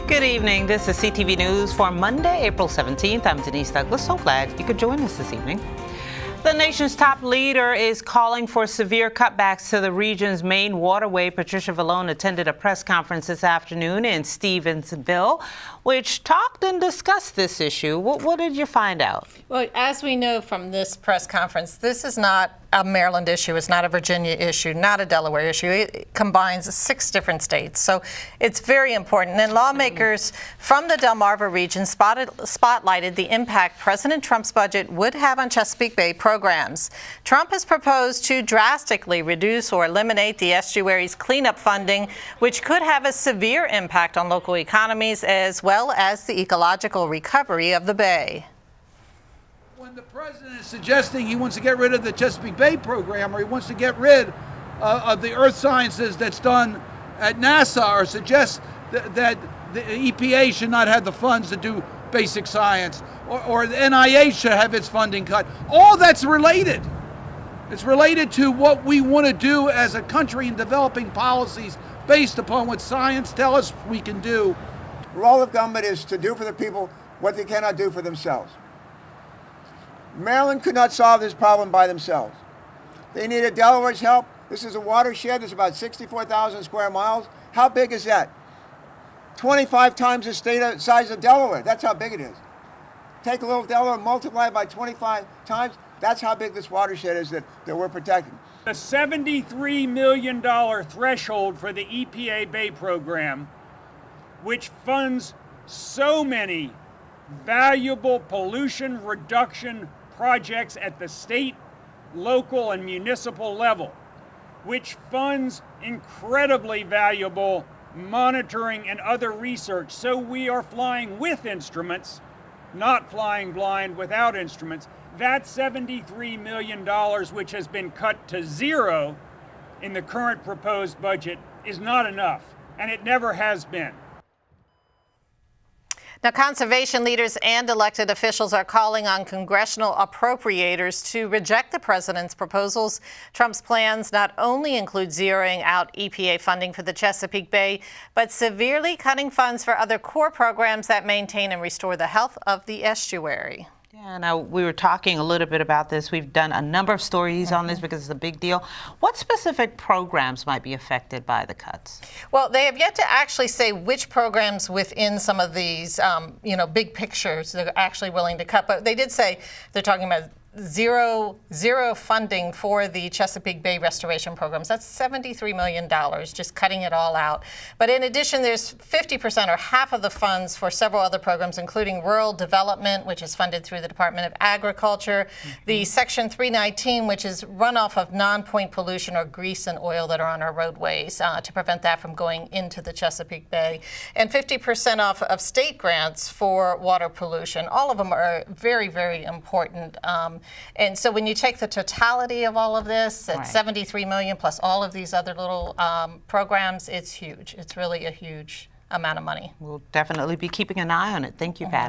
Good evening. This is CTV News for Monday, April 17th. I'm Denise Douglas. So glad you could join us this evening. The nation's top leader is calling for severe cutbacks to the region's main waterway. Patricia Vallone attended a press conference this afternoon in Stevensville, which talked and discussed this issue. What did you find out? Well, as we know from this press conference, this is not a Maryland issue. It's not a Virginia issue, not a Delaware issue. It combines 6 different states. So it's very important. And lawmakers from the Delmarva region spotlighted the impact President Trump's budget would have on Chesapeake Bay programs. Trump has proposed to drastically reduce or eliminate the estuary's cleanup funding, which could have a severe impact on local economies as well as the ecological recovery of the bay. When the president is suggesting he wants to get rid of the Chesapeake Bay program, or he wants to get rid of the earth sciences that's done at NASA, or suggests that the EPA should not have the funds to do basic science, or the NIH should have its funding cut, all that's related. It's related to what we want to do as a country in developing policies based upon what science tells us we can do. The role of government is to do for the people what they cannot do for themselves. Maryland could not solve this problem by themselves. They needed Delaware's help. This is a watershed. It's about 64,000 square miles. How big is that? 25 times the state size of Delaware. That's how big it is. Take a little Delaware, multiply it by 25 times. That's how big this watershed is that we're protecting. The $73 million threshold for the EPA Bay program, which funds so many valuable pollution reduction projects at the state, local, and municipal level, which funds incredibly valuable monitoring and other research. So we are flying with instruments, not flying blind without instruments. That $73 million, which has been cut to zero in the current proposed budget, is not enough, and it never has been. Now, conservation leaders and elected officials are calling on congressional appropriators to reject the president's proposals. Trump's plans not only include zeroing out EPA funding for the Chesapeake Bay, but severely cutting funds for other core programs that maintain and restore the health of the estuary. Yeah, now we were talking a little bit about this. We've done a number of stories on this because it's a big deal. What specific programs might be affected by the cuts? Well, they have yet to actually say which programs within some of these, big pictures they're actually willing to cut. But they did say they're talking about zero funding for the Chesapeake Bay restoration programs. That's $73 million, just cutting it all out. But in addition, there's 50% or half of the funds for several other programs, including rural development, which is funded through the Department of Agriculture, the Section 319, which is runoff of non-point pollution or grease and oil that are on our roadways to prevent that from going into the Chesapeake Bay, and 50% off of state grants for water pollution. All of them are very, very important. And so when you take the totality of all of this, at $73 million plus all of these other little programs, it's huge. It's really a huge amount of money. We'll definitely be keeping an eye on it. Thank you, Pat.